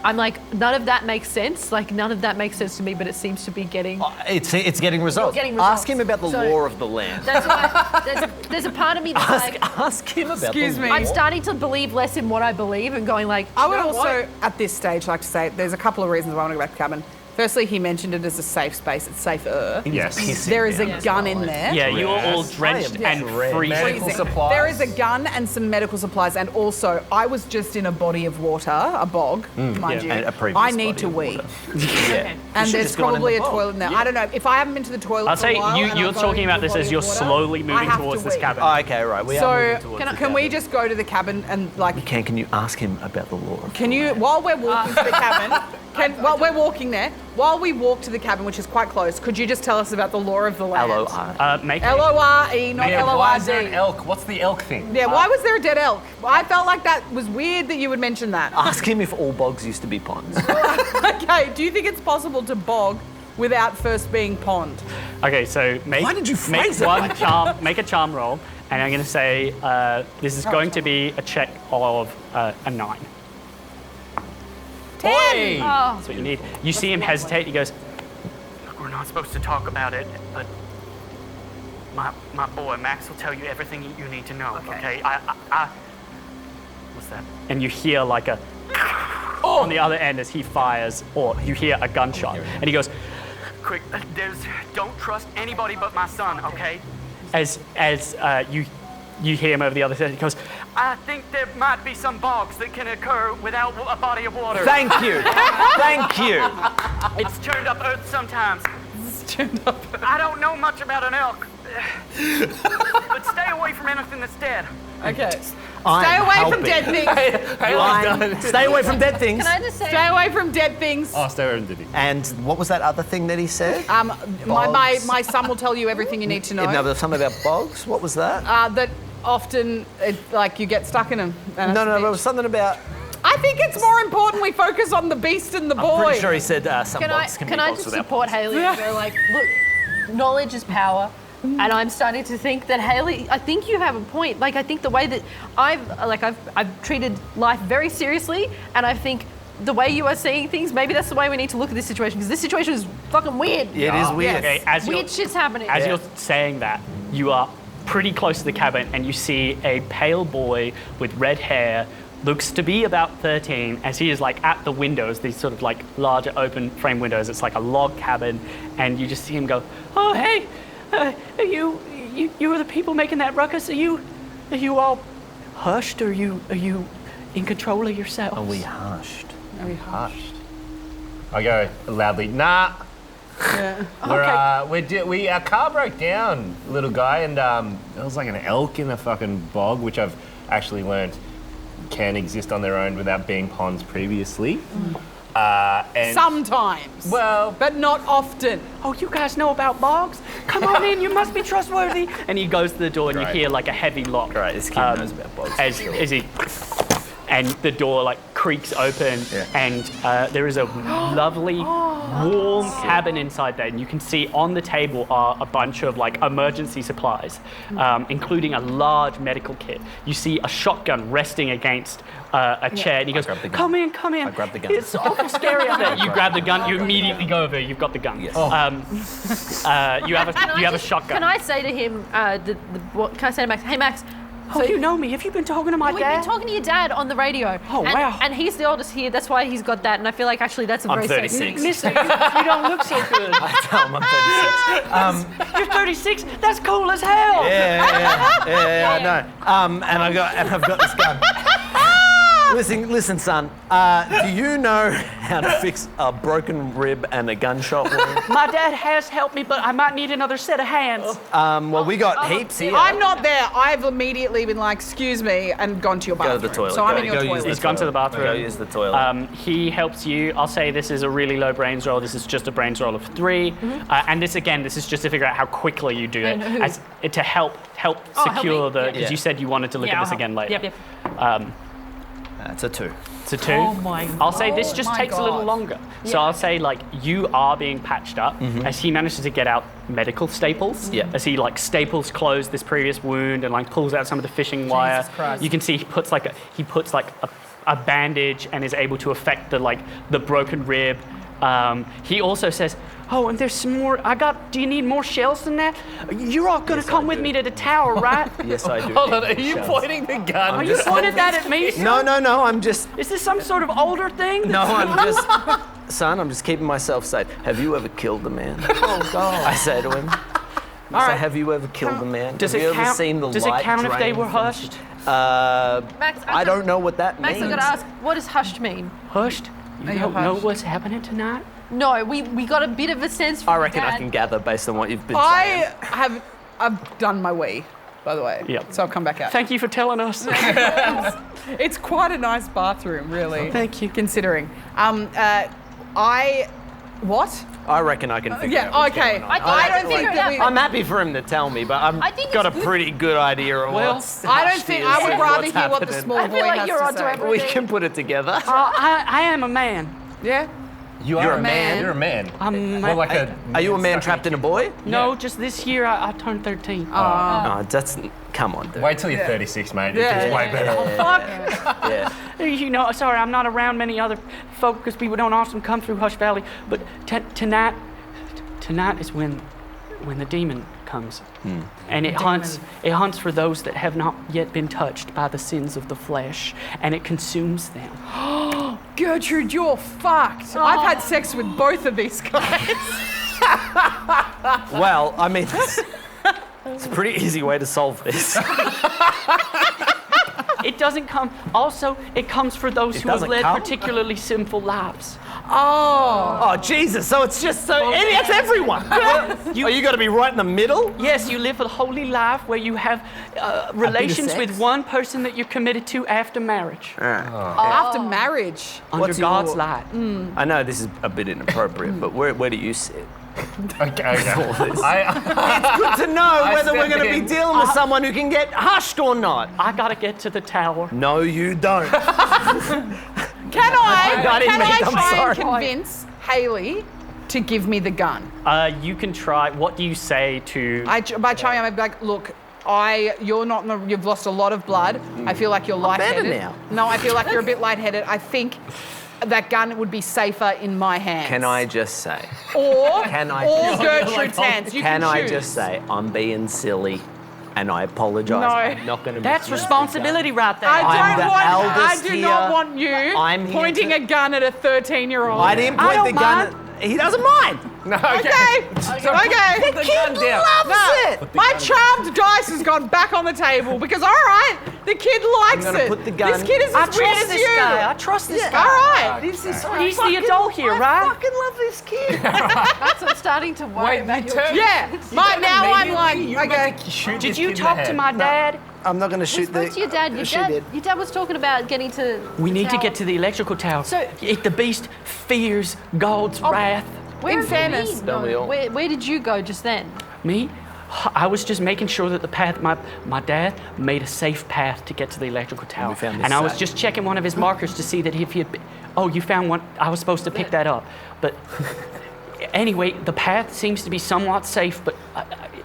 I'm like, none of that makes sense. Like, none of that makes sense to me, but it seems to be getting. It's getting results. Getting results. Ask him about the So- law of the land. That's why there's a part of me that's like, Ask him about Excuse the me. law. I'm starting to believe less in what I believe and going like. I would you know also, what? at this stage, like to say there's a couple of reasons why I want to go back to the cabin. Firstly, he mentioned it as a safe space. It's safer. Yes. There is a gun in there. Yeah, you are all Yes. drenched I and am drenched. freezing. Medical supplies. There is a gun and some medical supplies, and also I was just in a body of water, a bog, mind you. And a previous I need body to of wee, water. Yeah. and should've there's just gone in probably the a bog. toilet in there. I don't know if I haven't been to the toilet. I'll for say a while, and you're I go talking into about a this body as of you're water, slowly I moving have towards to this wee. cabin. Oh, okay, right. We are moving So towards the can we cabin. just go to the cabin and like? Can you ask him about the law? Can you, while we're walking to the cabin, while we're walking there, while we walk to the cabin, which is quite close, could you just tell us about the law of the land? LOR. Make L-O-R-E, not Yeah, why is there an L-O-R-D. elk? What's the elk thing? Yeah, why was there a dead elk? I felt like that was weird that you would mention that. Ask him if all bogs used to be ponds. Okay, do you think it's possible to bog without first being pond? Okay, so make Why did you make phrase it one like charm, make a charm roll, and I'm going to say this is going to be a check of a 9. 10! Oi! That's what you need. You see him hesitate. He goes, Look, we're not supposed to talk about it, but my boy Max will tell you everything you need to know. Okay? I what's that? and you hear like a on the other end as he fires, or you hear a gunshot, and he goes, Quick, don't trust anybody but my son. Okay? as you hear him over the other side. He goes, I think there might be some bogs that can occur without a body of water. Thank you. Thank you. It's turned up earth sometimes. I don't know much about an elk. But stay away from anything that's dead. Okay. I'm Stay away helping. from dead things. Stay away from dead things. Can I just say? Stay away from dead things. Oh, stay over and did it. And what was that other thing that he said? My son will tell you everything you need to know. No, there was something about bogs. What was that? That often, like, you get stuck in them. No, there was something about. I think it's more important we focus on the beast and the boy. I'm pretty sure he said some Can I bogs can be can I bogs just without support Haley and go like, look, knowledge is power. And I'm starting to think that Hayley, I think you have a point. Like, I think the way that I've treated life very seriously, and I think the way you are seeing things, maybe that's the way we need to look at this situation, because this situation is fucking weird. It is weird. Okay, Weird shit's happening. As you're saying that, you are pretty close to the cabin and you see a pale boy with red hair, looks to be about 13, as he is like at the windows, these sort of like larger open frame windows. It's like a log cabin, and you just see him go, "Oh, hey, are you are the people making that ruckus? Are you all hushed? Or are you in control of yourselves?" Are we hushed? Are we hushed? I go loudly, nah. Yeah. Our car broke down, little guy, and there was like an elk in a fucking bog, which I've actually learned can exist on their own without being ponds previously. And Sometimes. well, But not often. "Oh, you guys know about bogs? Come on in, you must be trustworthy." And he goes to the door and you Great. hear like a heavy lock. Right, this kid knows about bogs. As he, and the door like creaks open, and there is a lovely warm cabin inside there, and you can see on the table are a bunch of like emergency supplies, including a large medical kit. You see a shotgun resting against a chair, and he goes, grab the gun. "Come in, come in. I grab the gun. It's awful scary out there." You grab the gun. You immediately go over. You've got the gun. Yes. You have a shotgun. Can I say to him, what can I say to Max? Hey, Max. Oh, you know me. Have you been talking to my We've dad? been talking to your dad on the radio. Oh, and, wow. And he's the oldest here. That's why he's got that. And I feel like actually that's a I'm very 36. Mister, you don't look so good. I tell him I'm 36. You're 36. That's cool as hell. Yeah, I know. And I've got this gun. Listen, son. Do you know how to fix a broken rib and a gunshot wound? My dad has helped me, but I might need another set of hands. Well, we got heaps here. I'm not there. I've immediately been like, "Excuse me," and gone to your bathroom. to the toilet. So I'm Go- in your go use toilet. the He's gone to the bathroom. Go use the toilet. He helps you. I'll say this is a really low brains roll. This is just a brains roll of 3. And this is just to figure out how quickly you do it, And who? to help help secure me. the. Yeah. Because you said you wanted to look at this again later. Yep. It's a 2. It's a 2. Oh my I'll say this Oh just my takes a little God. longer. So I'll say like you are being patched up as he manages to get out medical staples. Yeah. As he like staples close this previous wound and like pulls out some of the fishing wire. Christ. You can see he puts like a bandage and is able to affect the broken rib. He also says, "Oh, and there's some more. Do you need more shells than that? You're all gonna come with me to the tower, right?" Yes, I do. hold on, are you pointing the gun? Are you pointing that at me? No, I'm just. Is this some sort of older thing? No, I'm just. Son, I'm just keeping myself safe. Have you ever killed a man? Oh God. I say to him. right. Have you ever killed a man? Does Have it you ever count? seen the Does light it count if they drain were from- hushed? Max, I don't know what that Max, means. I've got to ask, what does hushed mean? Hushed? You you don't know hushed? what's happening tonight? No, we got a bit of a sense from I reckon Dad. I can gather based on what you've been saying. I've done my wee, by the way. Yep. So I'll come back out. Thank you for telling us. It's quite a nice bathroom, really. Thank you. Considering. What? I reckon I can figure Yeah, out what's okay. going on. I don't think that we. I'm happy for him to tell me, but I think got a it's pretty good idea of what's I don't think. I would and rather what's hear what the happening. small I boy feel like has you're to onto say. everything. We can put it together. I am a man. Yeah. You You're are a man. You're a man. I'm More like a. Are you a man trapped in a boy? No, just this year I turned 13. No, that's. Come on, dude. Wait till you're 36, mate. Yeah. It gets way better. Fuck. Yeah. You know, sorry, I'm not around many other folk because people don't often come through Hush Valley. But tonight is when the demon comes, and it hunts for those that have not yet been touched by the sins of the flesh, and it consumes them. Gertrude, you're fucked. I've had sex with both of these guys. Well, I mean, it's a pretty easy way to solve this. It doesn't come. Also, it comes for those who have doesn't led come? particularly sinful lives. Oh, Jesus. So it's just so. It's everyone. You got to be right in the middle? Yes, you live a holy life where you have relations sex? with one person that you're committed to after marriage, After marriage. under What's God's your- light. I know this is a bit inappropriate, but where do you sit? Okay. To know whether we're going to be in. dealing with someone who can get hushed or not. I gotta get to the tower. No, you don't. Can I got it, mate, I'm try and sorry. convince Hayley to give me the gun. You can try. What do you say to? By charming, I'm like, look, you've lost a lot of blood. I feel like you're lightheaded. better now. No, I feel like you're a bit lightheaded. I think that gun would be safer in my hands. Can I just say? Or Gertrude's Gertrude's hands. You can can I choose. just say I'm being silly, and I apologise. No. I'm not going to. That's responsibility right there. I do not here. want you I'm here pointing to- a gun at a 13-year-old. I didn't point the gun. He doesn't mind. No, Okay. The kid loves it. My charmed dice has gone back on the table because, all right, the kid likes I'm gonna it. put the gun- This kid is as weird as you. I trust this guy. All right. He's the adult here, right? fucking love this kid. I'm starting to worry about your Yeah. Now I'm like, okay. Did you talk to my dad? I'm not going to shoot What's your dad? Your dad was talking about getting to. We the need to tower. get to the electrical tower. So- If the beast fears God's wrath. Where In did fairness, he don't we go? all? Where did you go just then? Me? I was just making sure that the path, my dad made a safe path to get to the electrical tower. found this And I was safe. just checking one of his markers to see that if he had been, oh, you found one. I was supposed to pick that up. But anyway, the path seems to be somewhat safe, but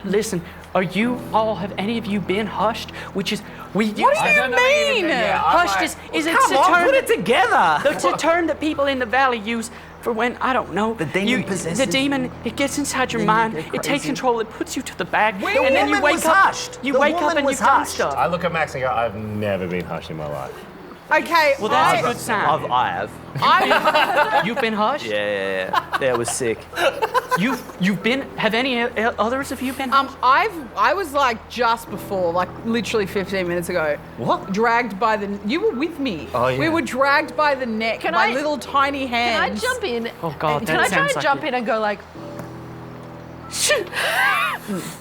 listen, have any of you been hushed? Which is, What do you mean? hushed is it's Come a on, term put it together. It's a term that people in the valley use for when, I don't know. The demon possesses The demon, it gets inside your mind, it takes control, it puts you to the back, The and then you woman wake was up. hushed. You The wake up woman and was you've done hushed. stuff. I look at Max and go, I've never been hushed in my life. Okay. Well, that's a good sign. I have. You've been hushed? Yeah. That was sick. You've been, have any others of you been hushed? I was like just before, like literally 15 minutes ago. What? Dragged by the. You were with me. Oh, yeah. We were dragged by the neck Can by I- little tiny Can I hands. jump in? Oh, God, Can that I try sounds and like jump it. in and go like?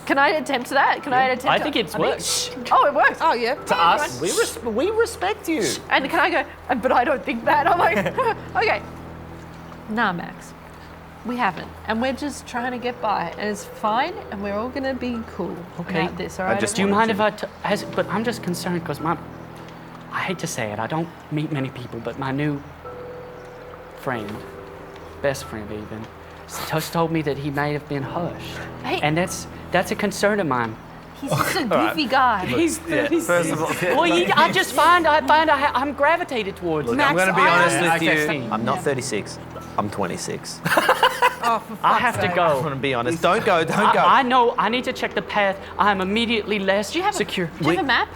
Can I attempt that? Can I attempt? I think it's works. Oh, it works. Oh yeah. To us, We respect you. And can I go? But I don't think that. I'm like, okay. Nah, Max. We haven't, and we're just trying to get by, and it's fine, and we're all gonna be cool Okay. about this. All right. just Do you everyone? mind if but I'm just concerned because I hate to say it, I don't meet many people, but my new friend, best friend even, just told me that he may have been hushed. Hey. And that's a concern of mine. He's just a goofy guy. He's 36. First of all, Well, I'm gravitated towards. Look, Max, I'm going to be I honest am- with you. Okay. I'm not 36. I'm 26. Oh, for I fuck's have to sake. I'm go. going to be honest. Don't go. I know. I need to check the path. I'm immediately less Do you have secure. Do you have a map?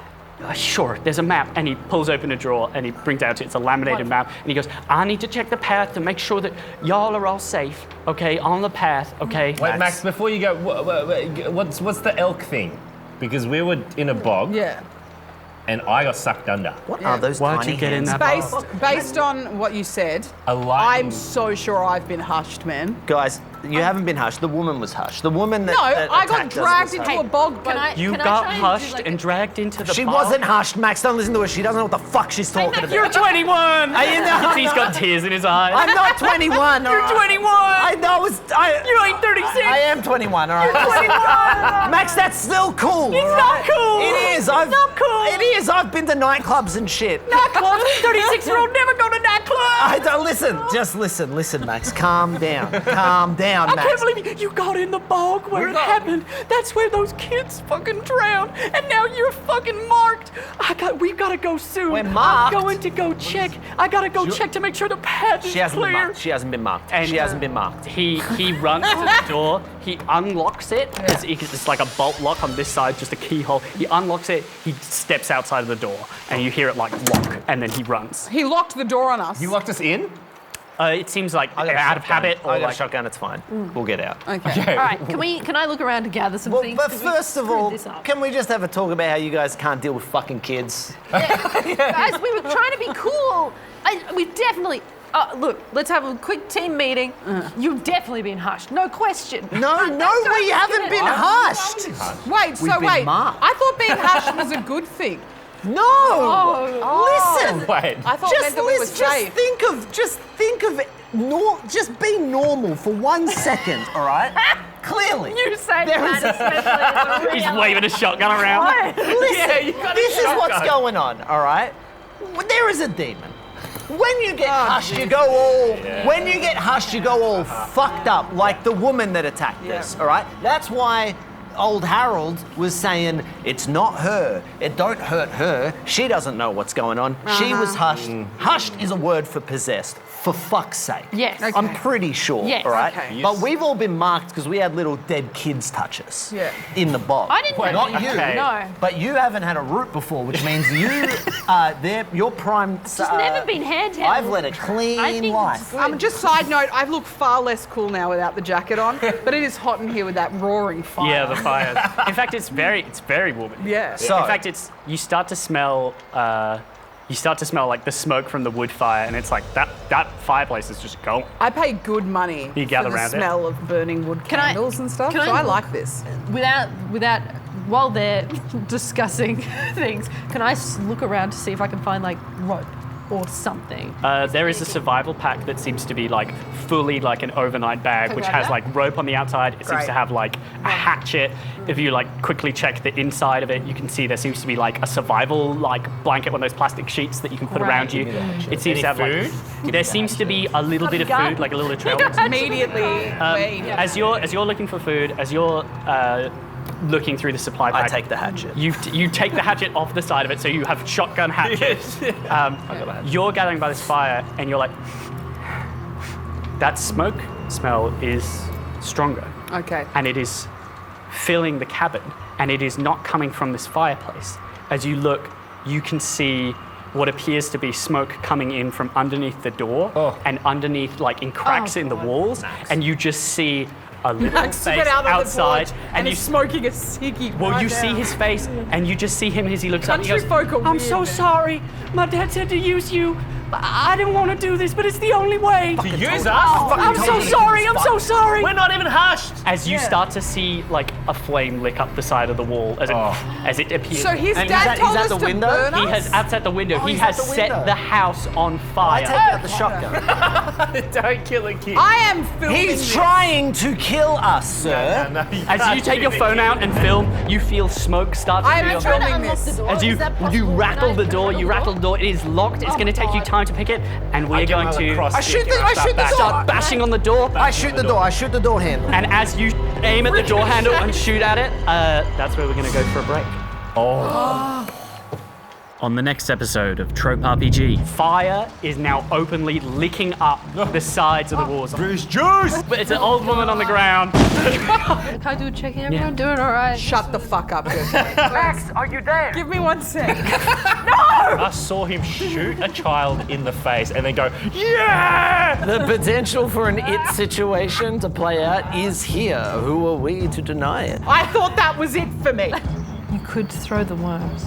Sure, there's a map, and he pulls open a drawer and he brings out it's a laminated Wonderful. map, and he goes, I need to check the path to make sure that y'all are all safe, okay, on the path, okay? wait, Max, before you go, what's the elk thing? Because we were in a bog, Yeah. and I got sucked under. What are those Why'd tiny you get in hands? that Based on what you said, A lightning. I'm so sure I've been hushed, man. Guys, you haven't been hushed. The woman was hushed. The woman that No, that I got attacked us dragged was into hushed. a bog. Can I? You can I got try and do, hushed like, and dragged into the She bog? wasn't hushed, Max. Don't listen to her. She doesn't know what the fuck she's talking You're about. 21! Are you not? He's got tears in his eyes. I'm not 21. You're 21! I know. You ain't 36! I am 21. All right. Max, that's still cool. It's not cool! It is. It's not cool! It is. I've been to nightclubs and shit. Nightclubs? 36-year-old never go to nightclubs! I don't listen. Just listen, Max. Calm down. Calm down, I Max. can't believe you got in the bog where it happened. That's where those kids fucking drowned. And now you're fucking marked. We've got to go soon. We're marked? I'm going to go check. I got to go check to make sure the path is She hasn't been clear. marked. She hasn't been marked. And, She hasn't been marked. He runs to the door. He unlocks it. It's like a bolt lock on this side, just a keyhole. He unlocks it. He steps outside of the door, and you hear it like lock, and then he runs. He locked the door on us. You locked us in? It seems like I got a out of shotgun. habit or I got a like. shotgun. It's fine. We'll get out. Okay. All right. Can I look around to gather some Well, things? but 'Cause we first of screwed all, this up. can we just have a talk about how you guys can't deal with fucking kids? Guys, we were trying to be cool. We definitely. Look, let's have a quick team meeting. You've definitely been hushed, no question. No, we haven't been hushed. Wait, We've been marked. I thought being hushed was a good thing. No. Listen. Wait. I thought it meant that we were safe. Just be normal for 1 second, all right? Clearly. You say There that, is a- especially as a He's real- waving a shotgun around. Listen, this is what's going on, all right? There is a demon. When you get hushed, you go all. When you get hushed, you go all fucked up, like the woman that attacked us. All right. That's why old Harold was saying it's not her. It don't hurt her. She doesn't know what's going on. She was hushed. Hushed is a word for possessed. For fuck's sake. Yes. Okay. I'm pretty sure. Yes. All right. Okay. But we've all been marked because we had little dead kids touch us. Yeah. In the bog. I didn't Not know. you. Okay. No. But you haven't had a root before, which means you your prime. It's never been handheld. I've led a I clean think it's life. good. Just side note, I look far less cool now without the jacket on, but it is hot in here with that roaring fire. Yeah, the fires. In fact, it's very warm. Yeah. So- in fact, you start to smell like the smoke from the wood fire, and it's like that fireplace is just going. I pay good money You gather for the around it. smell of burning wood Can I- candles and stuff, can so I- I like this. Without, while they're discussing things, can I look around to see if I can find like rope or something? There is a survival pack that seems to be like fully like an overnight bag, Can I which grab has that? like rope on the outside. It seems Great. to have like a hatchet. If you like quickly check the inside of it, you can see there seemes to be like a survival like blanket, one of those plastic sheets that you can put Great. around you. It seems to have Any like there seems to be a little bit of food, like a little trail. Immediately, wait. As you're looking for food, as you're looking through the supply pack, I take the hatchet. You take the hatchet off the side of it, so you have shotgun hatchet. You're gathering by this fire, and you're like, that smoke smell is stronger, Okay. and it is filling the cabin, and it is not coming from this fireplace. As you look, you can see what appears to be smoke coming in from underneath the door and underneath, like in cracks in the walls, and you just see a little Max to face get out of outside, the porch and and you he's smoking a ciggy. well, right you now. see his face, and you just see him as he looks up. And he Country goes, folk are "I'm weird, so man." sorry. My dad said to use you. I didn't want to do this, but it's the only way. To use us? I'm so sorry. I'm so sorry." We're not even hushed. As you start to see like a flame lick up the side of the wall as it appears. So his And dad he's told at us the to window? burn he us? has that's at the window. He he's has at the set window. the house on I fire. take out the shotgun. Don't kill a kid. I am filming He's this. trying to kill us, sir. No, As you take your phone out and film, you feel smoke start to I am feel. filming Trying to unlock this. the door. As Is that you possible? rattle Can the I door, you rattle the door. It is locked. It's going to take you time to pick it, and we're going to I shoot the door. start bashing on the door. I shoot the door handle. And as you aim at the door handle and shoot at it, that's where we're going to go for a break. On the next episode of Trope RPG, Fire is now openly licking up the sides of the walls. Bruce Juice! But it's an old woman on the ground. Can I do a check? Everyone doing all right? Shut the fuck up, Gertrude. Max, are you there? Give me 1 sec. I saw him shoot a child in the face and then go, yeah! The potential for an it situation to play out is here. Who are we to deny it? I thought that was it for me. You could throw the worms.